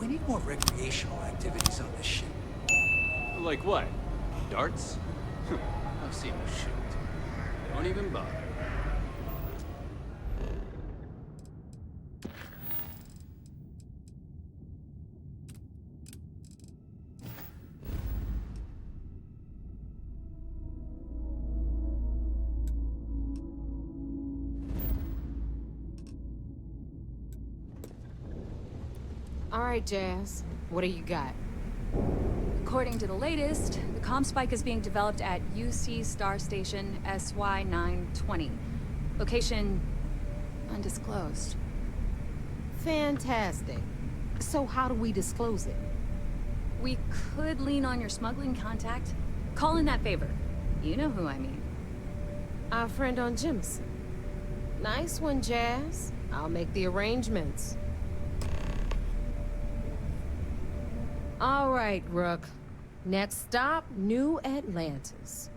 We need more recreational activities on this ship. Like what? Darts? I've seen you shoot. Don't even bother. All right, Jazz. What do you got? According to the latest, the comm spike is being developed at UC Star Station SY-920. Location undisclosed. Fantastic. So how do we disclose it? We could lean on your smuggling contact. Call in that favor. You know who I mean. Our friend on Jimson. Nice one, Jazz. I'll make the arrangements. All right, Rook. Next stop, New Atlantis.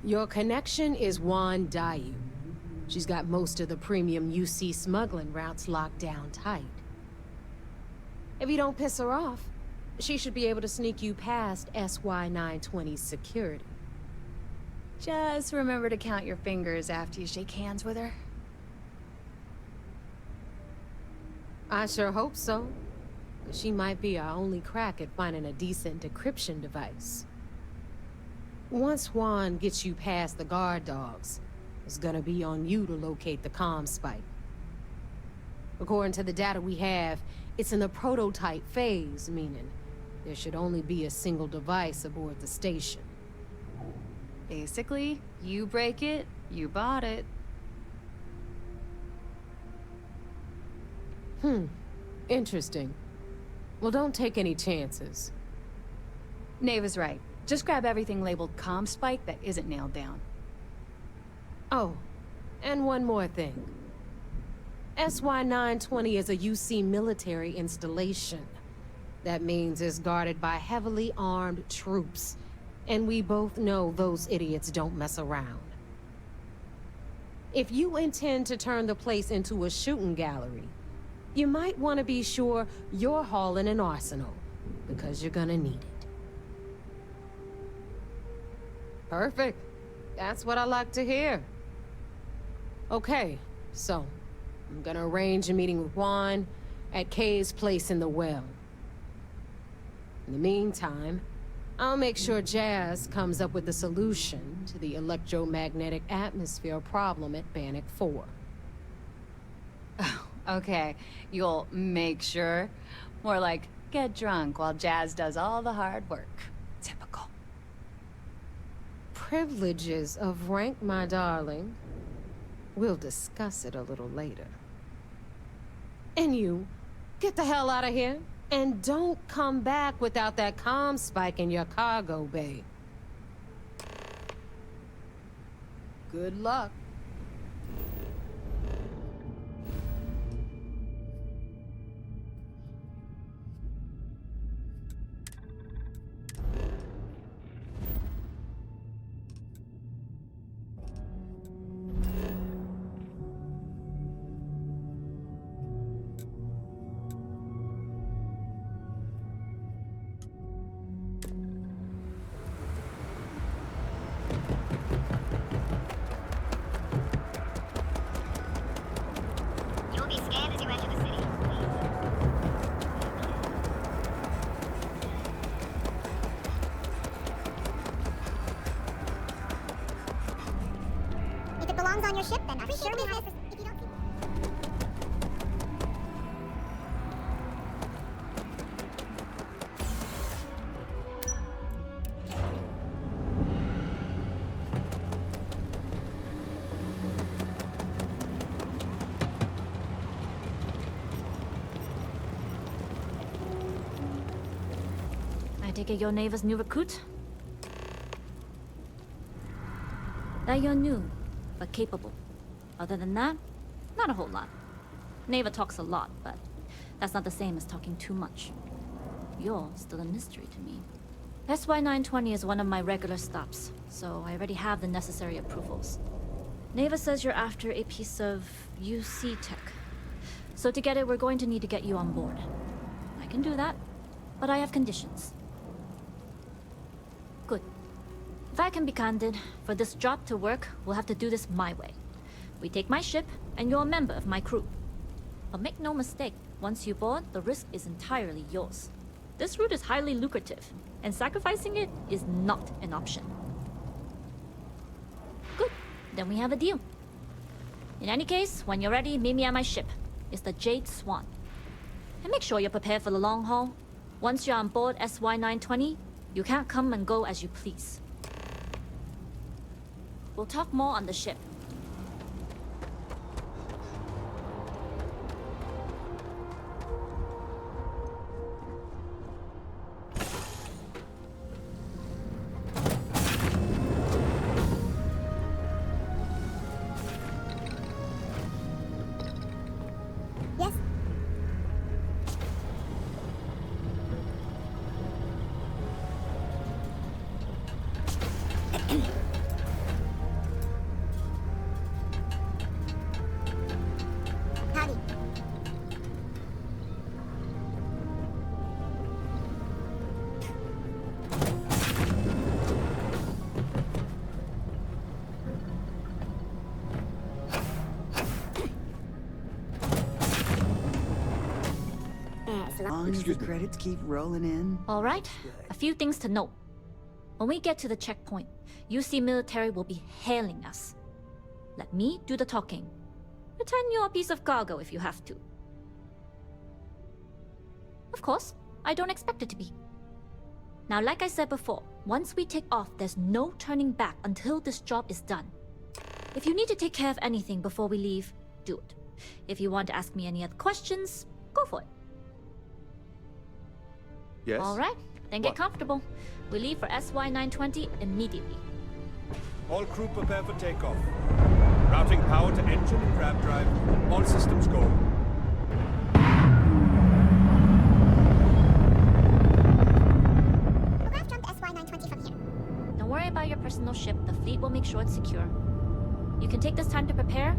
Your connection is Juan Dayu. She's got most of the premium UC smuggling routes locked down tight. If you don't piss her off, she should be able to sneak you past SY-920's security. Just remember to count your fingers after you shake hands with her. I sure hope so. She might be our only crack at finding a decent decryption device. Once Juan gets you past the guard dogs, it's gonna be on you to locate the comm spike. According to the data we have, it's in the prototype phase, meaning there should only be a single device aboard the station. Basically, you break it, you bought it. Interesting. Well, don't take any chances. Nave is right. Just grab everything labeled comm spike that isn't nailed down. Oh, and one more thing. SY-920 is a UC military installation. That means it's guarded by heavily armed troops. And we both know those idiots don't mess around. If you intend to turn the place into a shooting gallery, you might want to be sure you're hauling an arsenal, because you're gonna need it. Perfect. That's what I like to hear. Okay, so I'm gonna arrange a meeting with Juan at Kay's place in the well. In the meantime, I'll make sure Jazz comes up with a solution to the electromagnetic atmosphere problem at Bannock 4. Okay, you'll make sure. More like, get drunk while Jazz does all the hard work. Typical. Privileges of rank, my darling. We'll discuss it a little later. And you, get the hell out of here. And don't come back without that comm spike in your cargo bay. Good luck. On your ship, then I'm sure we have. If you don't see. I take it your Neva's new recruit? That you're new, but capable. Other than that, not a whole lot. Neva talks a lot, but that's not the same as talking too much. You're still a mystery to me. SY-920 is one of my regular stops, so I already have the necessary approvals. Neva says you're after a piece of UC tech. So to get it, we're going to need to get you on board. I can do that, but I have conditions. Good. If I can be candid, for this job to work, we'll have to do this my way. We take my ship, and you're a member of my crew. But make no mistake, once you board, the risk is entirely yours. This route is highly lucrative, and sacrificing it is not an option. Good. Then we have a deal. In any case, when you're ready, meet me at my ship. It's the Jade Swan. And make sure you're prepared for the long haul. Once you're on board SY-920, you can't come and go as you please. We'll talk more on the ship. Yes? Howdy. As long as the credits keep rolling in. All right, a few things to note. When we get to the checkpoint, UC military will be hailing us. Let me do the talking. Pretend you're a piece of cargo if you have to. Of course, I don't expect it to be. Now, like I said before, once we take off, there's no turning back until this job is done. If you need to take care of anything before we leave, do it. If you want to ask me any other questions, go for it. Yes? All right, then get What? comfortable. We leave for SY-920 immediately. All crew prepare for takeoff. Routing power to engine and crab drive. All systems go. We'll graph jump to SY-920 from here. Don't worry about your personal ship. The fleet will make sure it's secure. You can take this time to prepare.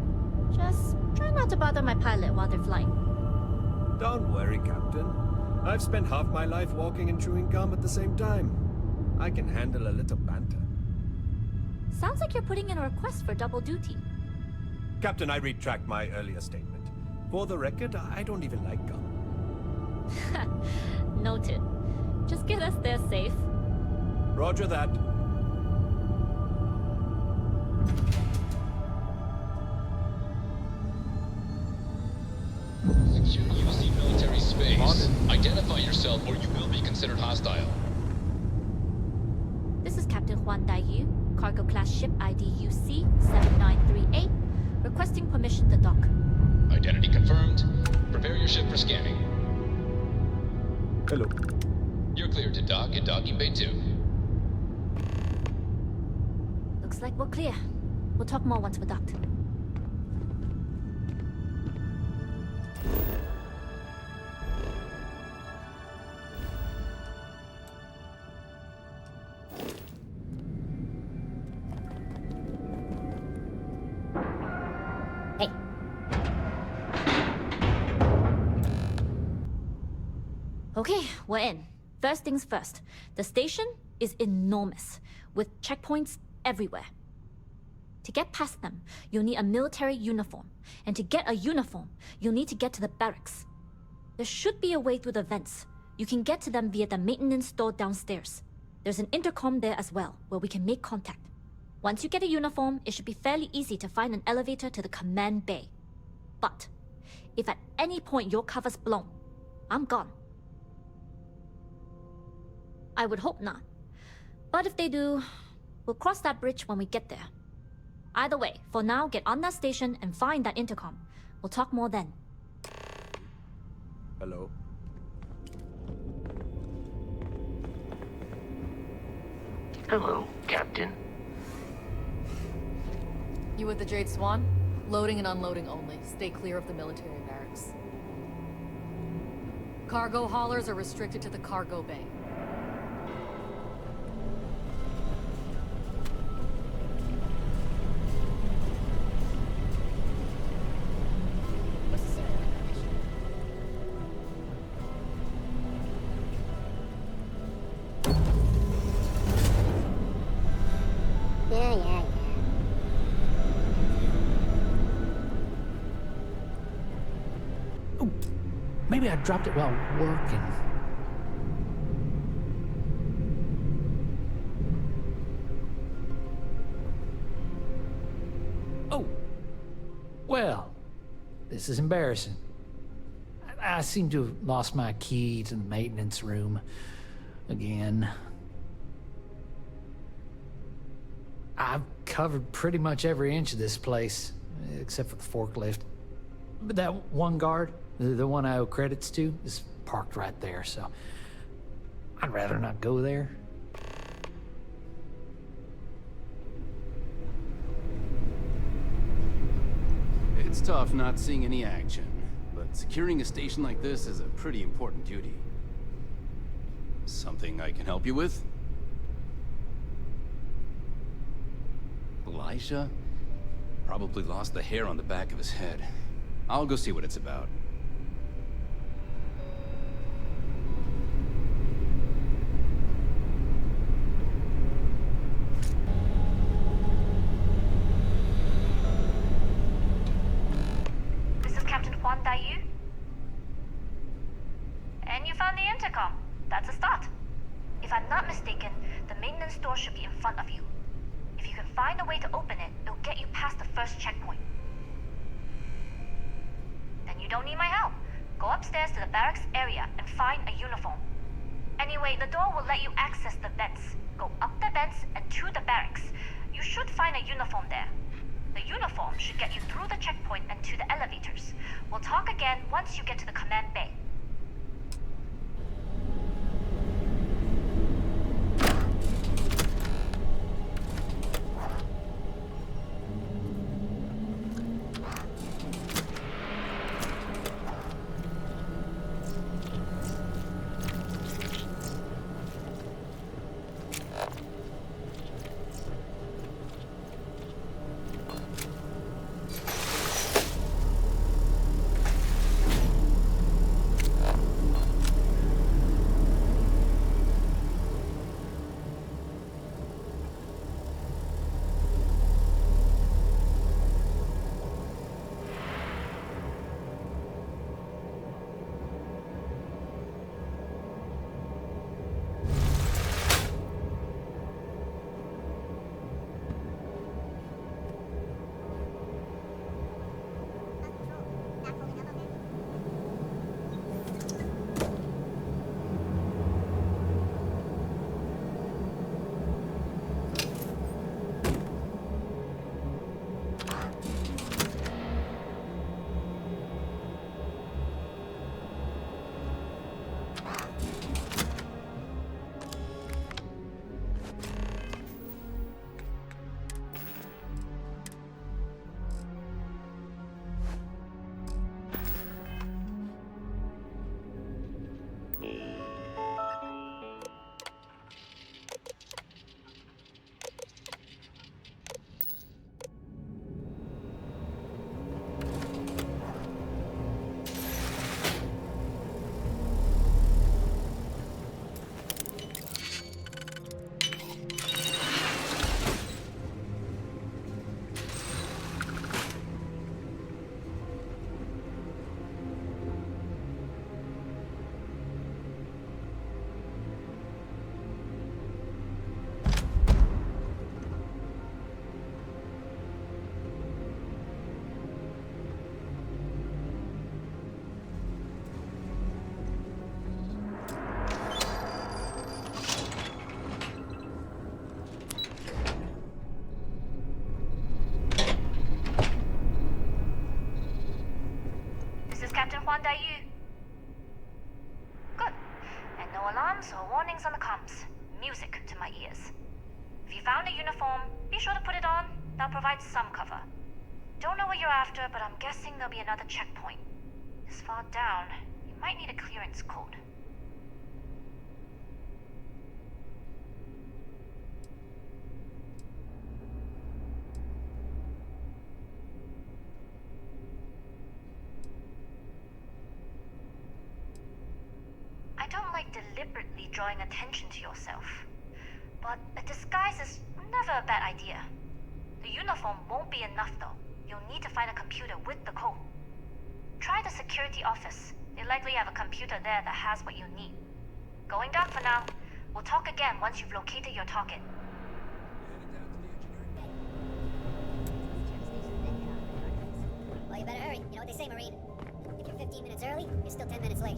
Just try not to bother my pilot while they're flying. Don't worry, Captain. I've spent half my life walking and chewing gum at the same time. I can handle a little banter. Sounds like you're putting in a request for double duty. Captain, I retract my earlier statement. For the record, I don't even like gum. Noted. Just get us there safe. Roger that. Secure UC military space. Identify yourself or you will be considered hostile. This is Captain Huan Daiyu, cargo class ship ID UC 7938, requesting permission to dock. Identity confirmed. Prepare your ship for scanning. Hello. You're cleared to dock at docking bay 2. Looks like we're clear. We'll talk more once we're docked. Hey. Okay, we're in. First things first. The station is enormous, with checkpoints everywhere. To get past them, you'll need a military uniform. And to get a uniform, you'll need to get to the barracks. There should be a way through the vents. You can get to them via the maintenance store downstairs. There's an intercom there as well, where we can make contact. Once you get a uniform, it should be fairly easy to find an elevator to the command bay. But if at any point your cover's blown, I'm gone. I would hope not. But if they do, we'll cross that bridge when we get there. Either way, for now, get on that station and find that intercom. We'll talk more then. Hello. Hello, Captain. You with the Jade Swan? Loading and unloading only. Stay clear of the military barracks. Cargo haulers are restricted to the cargo bay. dropped it while working. Oh! Well, this is embarrassing. I seem to have lost my key to the maintenance room again. I've covered pretty much every inch of this place, except for the forklift. But that one guard, the one I owe credits to, is parked right there, so I'd rather not go there. It's tough not seeing any action, but securing a station like this is a pretty important duty. Something I can help you with? Elijah? Probably lost the hair on the back of his head. I'll go see what it's about. This is Captain Juan Dayu. And you found the intercom. That's a start. If I'm not mistaken, the maintenance door should be in front of you. If you can find a way to open it, it'll get you past the first checkpoint. Then you don't need my help. Go upstairs to the barracks area and find a uniform. Anyway, the door will let you access the vents. Go up the vents and to the barracks. You should find a uniform there. The uniform should get you through the checkpoint and to the elevators. We'll talk again once you get to the command bay. Juan Dayu. Good. And no alarms or warnings on the comms. Music to my ears. If you found a uniform, be sure to put it on. That'll provide some cover. Don't know what you're after, but I'm guessing there'll be another checkpoint. This far down, you might need a clearance code. I don't like deliberately drawing attention to yourself, but a disguise is never a bad idea. The uniform won't be enough though. You'll need to find a computer with the code. Try the security office. They likely have a computer there that has what you need. Going dark for now. We'll talk again once you've located your target. Well, you better hurry. You know what they say, Marine. If you're 15 minutes early, you're still 10 minutes late.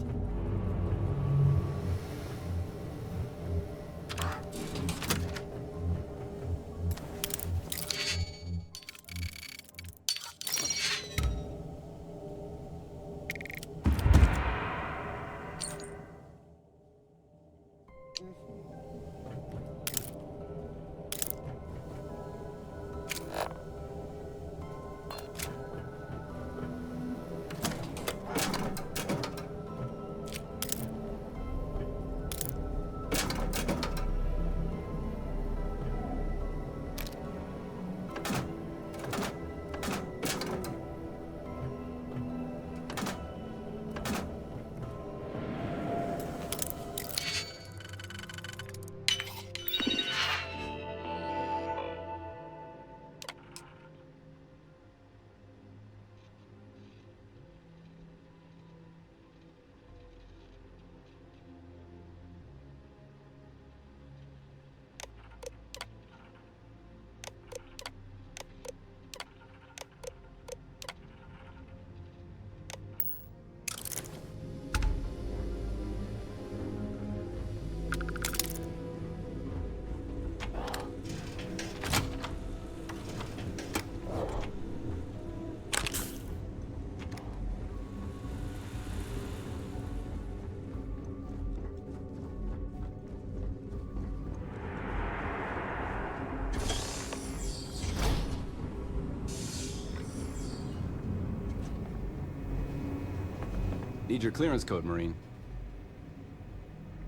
Need your clearance code, Marine.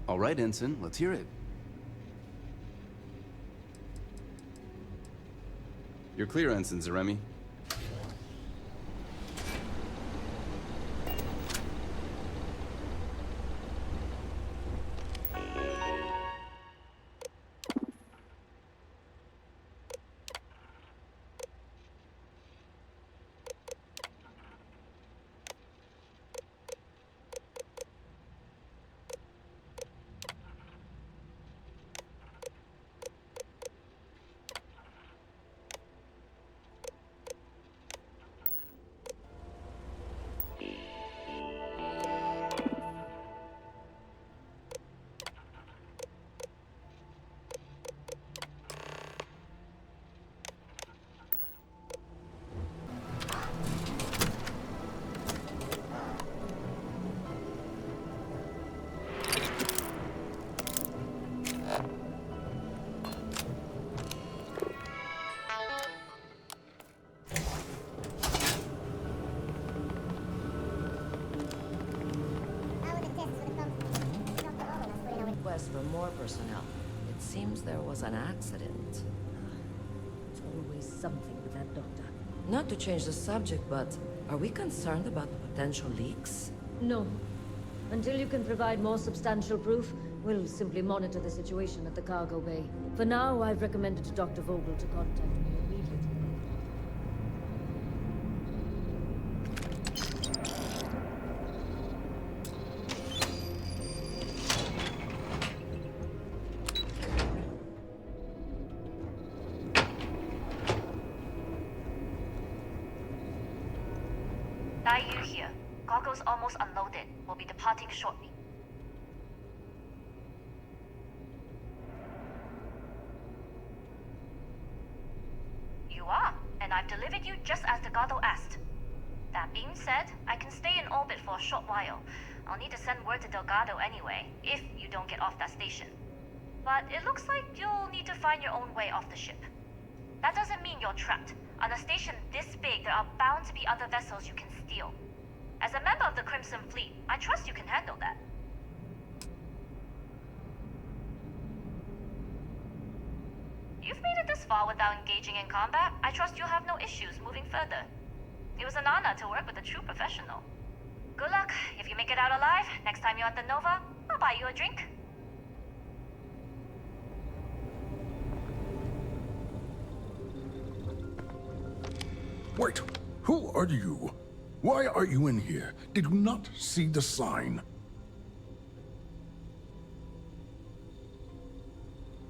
All right, Ensign, let's hear it. You're clear, Ensign Zaremi. For more personnel. It seems there was an accident. There's always something with that doctor. Not to change the subject, but are we concerned about potential leaks? No. Until you can provide more substantial proof, we'll simply monitor the situation at the cargo bay. For now, I've recommended to Dr. Vogel to contact me immediately. Yu here. Goggles almost unloaded. We'll be departing shortly. You are, and I've delivered you just as Delgado asked. That being said, I can stay in orbit for a short while. I'll need to send word to Delgado anyway, if you don't get off that station. But it looks like you'll need to find your own way off the ship. That doesn't mean you're trapped. On a station this big, there are bound to be other vessels you can steal. As a member of the Crimson Fleet, I trust you can handle that. You've made it this far without engaging in combat. I trust you'll have no issues moving further. It was an honor to work with a true professional. Good luck. If you make it out alive, next time you're at the Nova, I'll buy you a drink. Wait, who are you? Why are you in here? Did you not see the sign?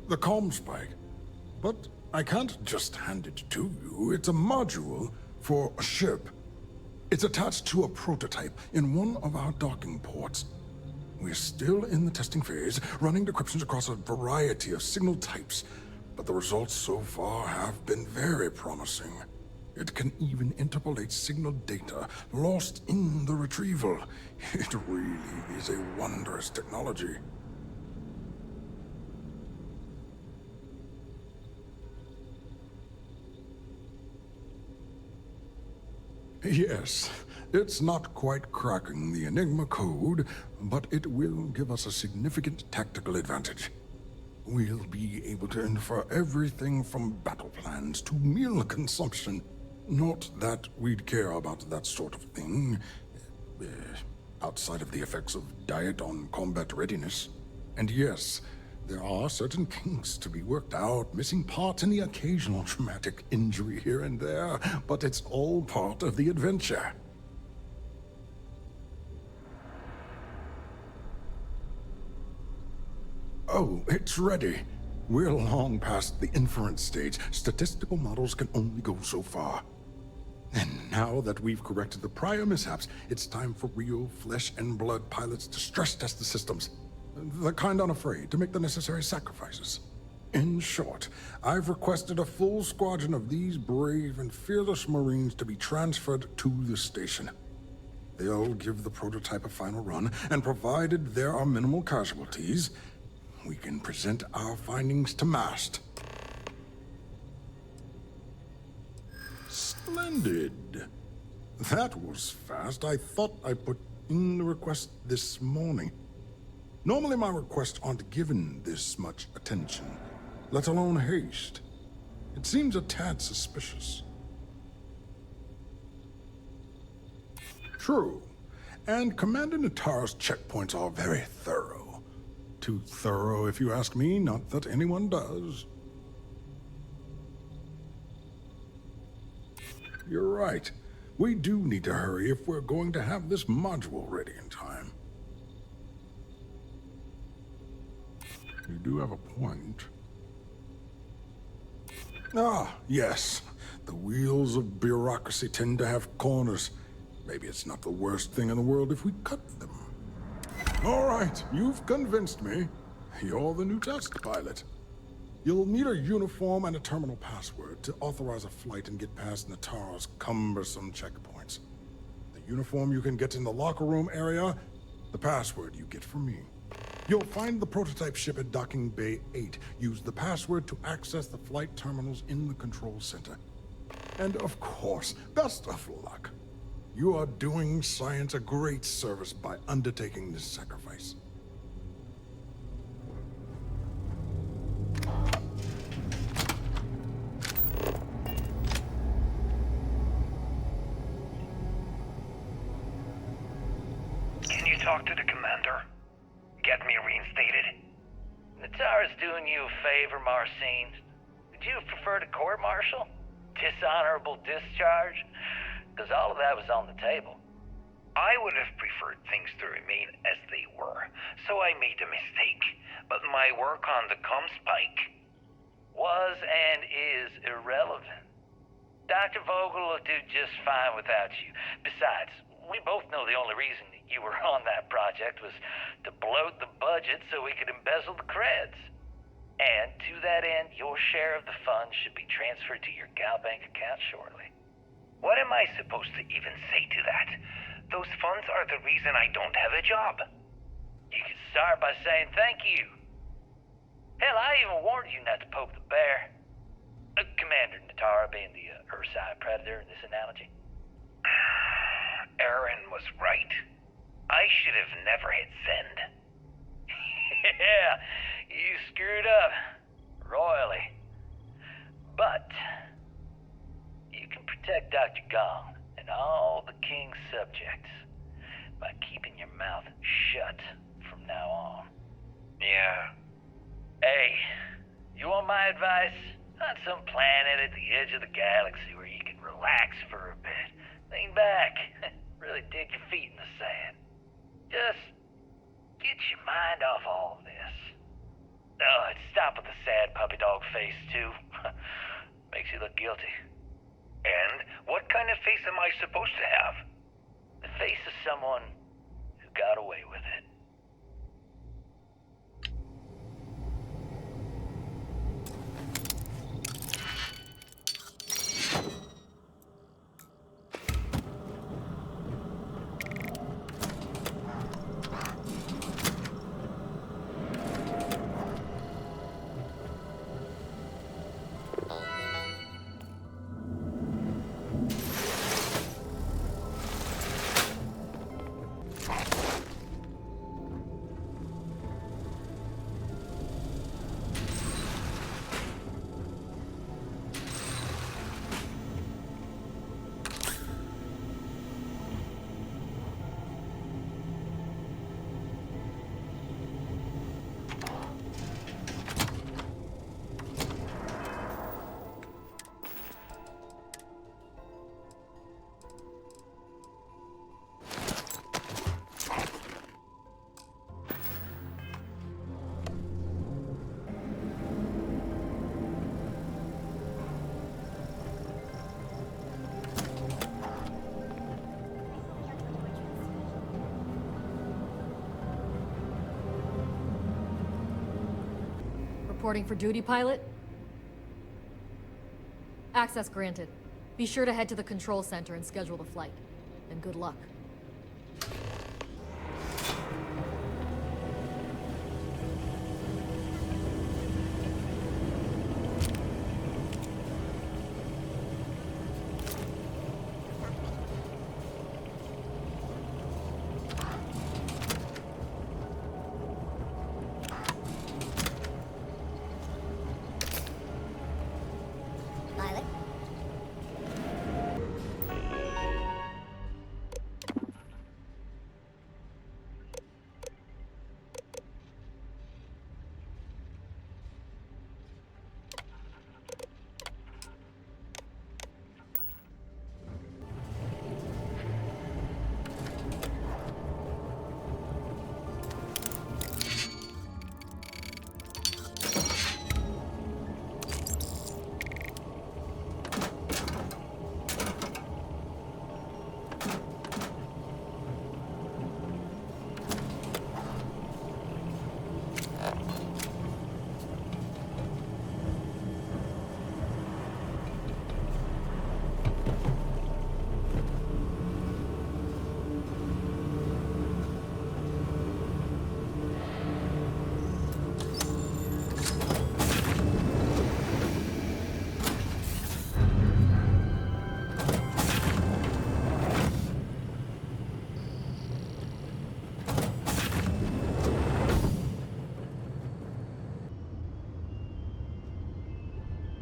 The comm spike. But I can't just hand it to you. It's a module for a ship. It's attached to a prototype in one of our docking ports. We're still in the testing phase, running decryptions across a variety of signal types, but the results so far have been very promising. It can even interpolate signal data lost in the retrieval. It really is a wondrous technology. Yes, it's not quite cracking the Enigma code, but it will give us a significant tactical advantage. We'll be able to infer everything from battle plans to meal consumption. Not that we'd care about that sort of thing, outside of the effects of diet on combat readiness. And yes, there are certain kinks to be worked out, missing parts and the occasional traumatic injury here and there, but it's all part of the adventure. Oh, it's ready. We're long past the inference stage. Statistical models can only go so far. And now that we've corrected the prior mishaps, it's time for real flesh and blood pilots to stress test the systems. The kind unafraid to make the necessary sacrifices. In short, I've requested a full squadron of these brave and fearless Marines to be transferred to the station. They'll give the prototype a final run, and provided there are minimal casualties, we can present our findings to MAST. Splendid. That was fast. I thought I put in the request this morning. Normally my requests aren't given this much attention, let alone haste. It seems a tad suspicious. True. And Commander Natara's checkpoints are very thorough. Too thorough, if you ask me, not that anyone does. You're right. We do need to hurry if we're going to have this module ready in time. You do have a point. Ah, yes. The wheels of bureaucracy tend to have corners. Maybe it's not the worst thing in the world if we cut them. All right, you've convinced me. You're the new test pilot. You'll need a uniform and a terminal password to authorize a flight and get past Natara's cumbersome checkpoints. The uniform you can get in the locker room area, the password you get from me. You'll find the prototype ship at Docking Bay 8. Use the password to access the flight terminals in the control center. And of course, best of luck. You are doing science a great service by undertaking this sacrifice. Can you talk to the commander? Get me reinstated? Natara's doing you a favor, Marcine. Would you prefer to court-martial? Dishonorable discharge? Because all of that was on the table. I would have preferred things to remain as they were, so I made a mistake. But my work on the Comspike was and is irrelevant. Dr. Vogel will do just fine without you. Besides, we both know the only reason you were on that project was to bloat the budget so we could embezzle the creds. And to that end, your share of the funds should be transferred to your Gal Bank account shortly. What am I supposed to even say to that? Those funds are the reason I don't have a job. You could start by saying thank you. Hell, I even warned you not to poke the bear. Commander Natara being the Ursine predator in this analogy. Aaron was right. I should have never hit send. Yeah, you screwed up. Royally. But you can protect Dr. Gong and all the King's subjects by keeping your mouth shut from now on. Yeah. Hey, you want my advice? On some planet at the edge of the galaxy where you can relax for a bit. Lean back. dig your feet in the sand. Just get your mind off all of this. Oh, and stop with the sad puppy dog face, too. Makes you look guilty. And what kind of face am I supposed to have? The face of someone who got away with it. Reporting for duty, pilot? Access granted. Be sure to head to the control center and schedule the flight. And good luck.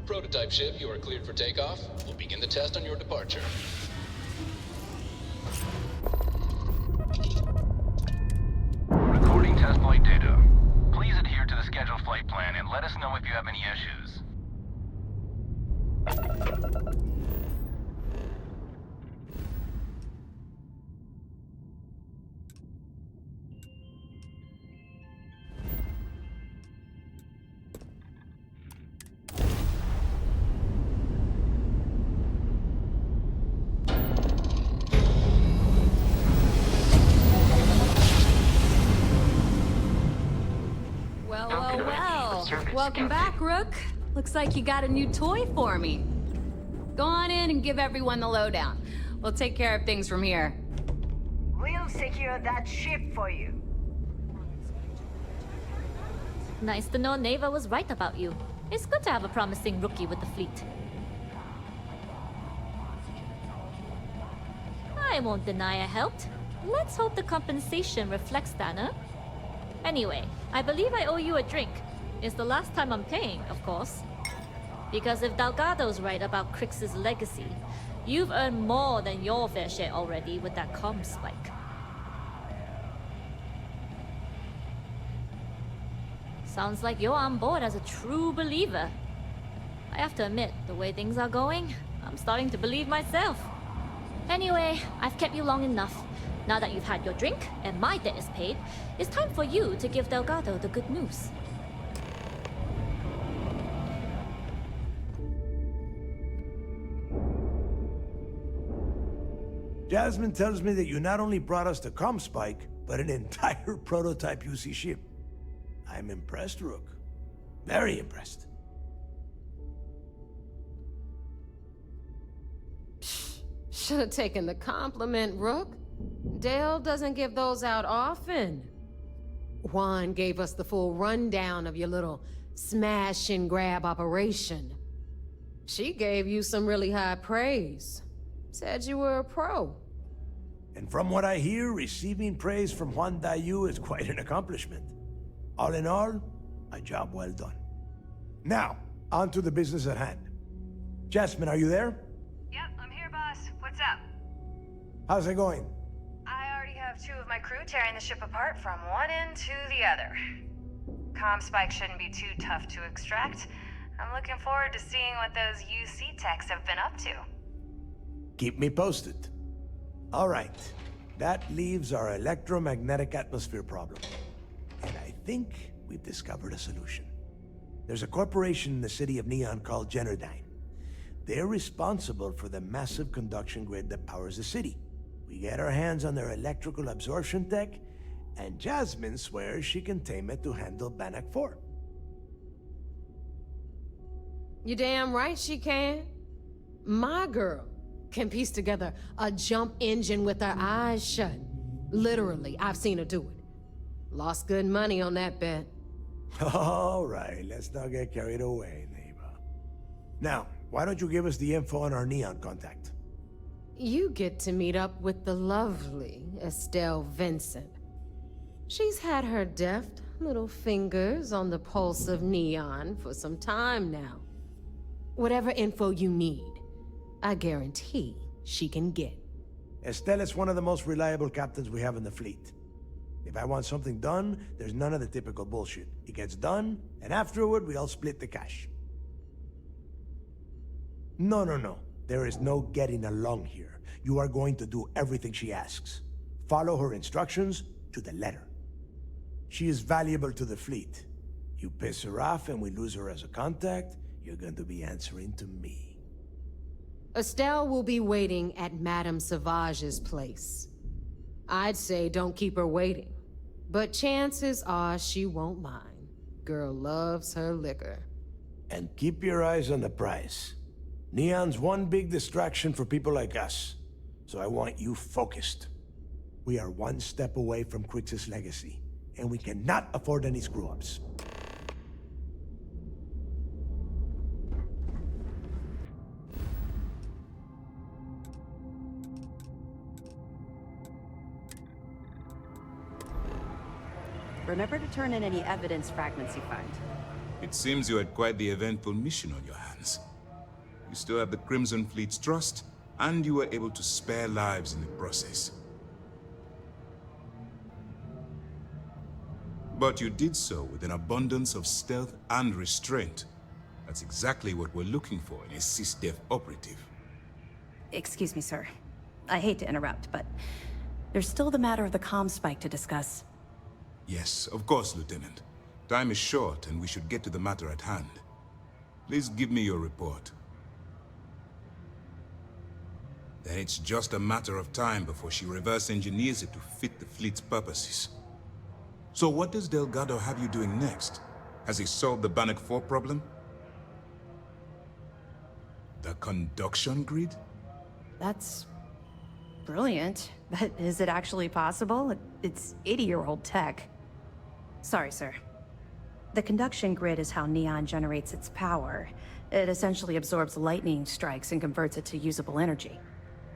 Prototype ship, you are cleared for takeoff. We'll begin the test on your departure. Recording test flight data. Please adhere to the scheduled flight plan and let us know if you have any issues. Welcome back, Rook. Looks like you got a new toy for me. Go on in and give everyone the lowdown. We'll take care of things from here. We'll secure that ship for you. Nice to know Neva was right about you. It's good to have a promising rookie with the fleet. I won't deny I helped. Let's hope the compensation reflects that, huh? Anyway, I believe I owe you a drink. It's the last time I'm paying, of course. Because if Delgado's right about Crix's legacy, you've earned more than your fair share already with that comm spike. Sounds like you're on board as a true believer. I have to admit, the way things are going, I'm starting to believe myself. Anyway, I've kept you long enough. Now that you've had your drink and my debt is paid, it's time for you to give Delgado the good news. Jasmine tells me that you not only brought us the ComSpike, but an entire prototype UC ship. I'm impressed, Rook. Very impressed. Should have taken the compliment, Rook. Dale doesn't give those out often. Juan gave us the full rundown of your little smash and grab operation. She gave you some really high praise. Said you were a pro. And from what I hear, receiving praise from Juan Dayu is quite an accomplishment. All in all, a job well done. Now, on to the business at hand. Jasmine, are you there? Yep, I'm here, boss. What's up? How's it going? I already have 2 of my crew tearing the ship apart from one end to the other. ComSpike shouldn't be too tough to extract. I'm looking forward to seeing what those UC techs have been up to. Keep me posted. All right, that leaves our electromagnetic atmosphere problem. And I think we've discovered a solution. There's a corporation in the city of Neon called Generdyne. They're responsible for the massive conduction grid that powers the city. We get our hands on their electrical absorption tech, and Jasmine swears she can tame it to handle Bannock 4. You damn right she can. My girl can piece together a jump engine with her eyes shut. Literally, I've seen her do it. Lost good money on that bet. All right, let's not get carried away, neighbor. Now, why don't you give us the info on our Neon contact? You get to meet up with the lovely Estelle Vincent. She's had her deft little fingers on the pulse of Neon for some time now. Whatever info you need, I guarantee she can get. Estelle is one of the most reliable captains we have in the fleet. If I want something done, there's none of the typical bullshit. It gets done, and afterward we all split the cash. No. There is no getting along here. You are going to do everything she asks. Follow her instructions to the letter. She is valuable to the fleet. You piss her off and we lose her as a contact, you're going to be answering to me. Estelle will be waiting at Madame Sauvage's place. I'd say don't keep her waiting, but chances are she won't mind. Girl loves her liquor. And keep your eyes on the prize. Neon's one big distraction for people like us, so I want you focused. We are one step away from Crix's legacy, and we cannot afford any screw-ups. Remember to turn in any evidence fragments you find. It seems you had quite the eventful mission on your hands. You still have the Crimson Fleet's trust, and you were able to spare lives in the process. But you did so with an abundance of stealth and restraint. That's exactly what we're looking for in a SysDef operative. Excuse me, sir. I hate to interrupt, but there's still the matter of the ComSpike to discuss. Yes, of course, Lieutenant. Time is short, and we should get to the matter at hand. Please give me your report. Then it's just a matter of time before she reverse engineers it to fit the fleet's purposes. So what does Delgado have you doing next? Has he solved the Bannock 4 problem? The conduction grid? That's brilliant, but is it actually possible? It's 80-year-old tech. Sorry, sir. The conduction grid is how Neon generates its power. It essentially absorbs lightning strikes and converts it to usable energy.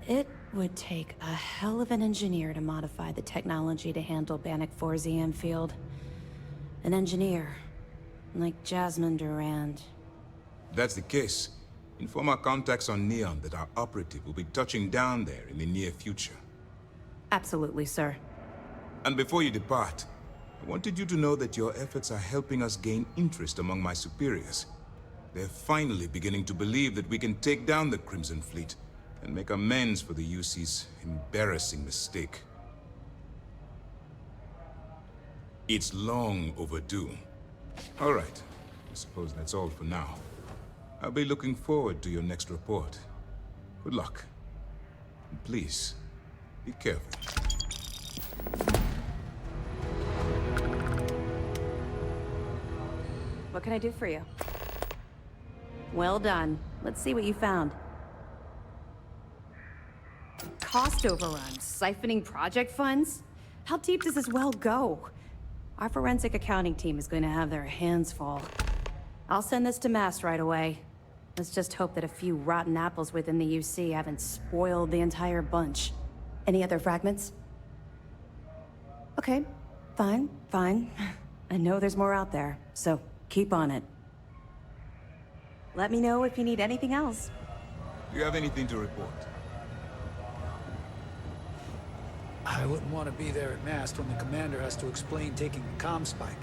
It would take a hell of an engineer to modify the technology to handle Bannock 4's EM field. An engineer, like Jasmine Durand. If that's the case, inform our contacts on Neon that our operative will be touching down there in the near future. Absolutely, sir. And before you depart, I wanted you to know that your efforts are helping us gain interest among my superiors. They're finally beginning to believe that we can take down the Crimson Fleet, and make amends for the UC's embarrassing mistake. It's long overdue. All right. I suppose that's all for now. I'll be looking forward to your next report. Good luck. And please, be careful. What can I do for you? Well done. Let's see what you found. Cost overruns, siphoning project funds? How deep does this well go? Our forensic accounting team is going to have their hands full. I'll send this to Mass right away. Let's just hope that a few rotten apples within the UC haven't spoiled the entire bunch. Any other fragments? Okay, fine. I know there's more out there, so keep on it. Let me know if you need anything else. Do you have anything to report? I wouldn't want to be there at mast when the commander has to explain taking the comm spike.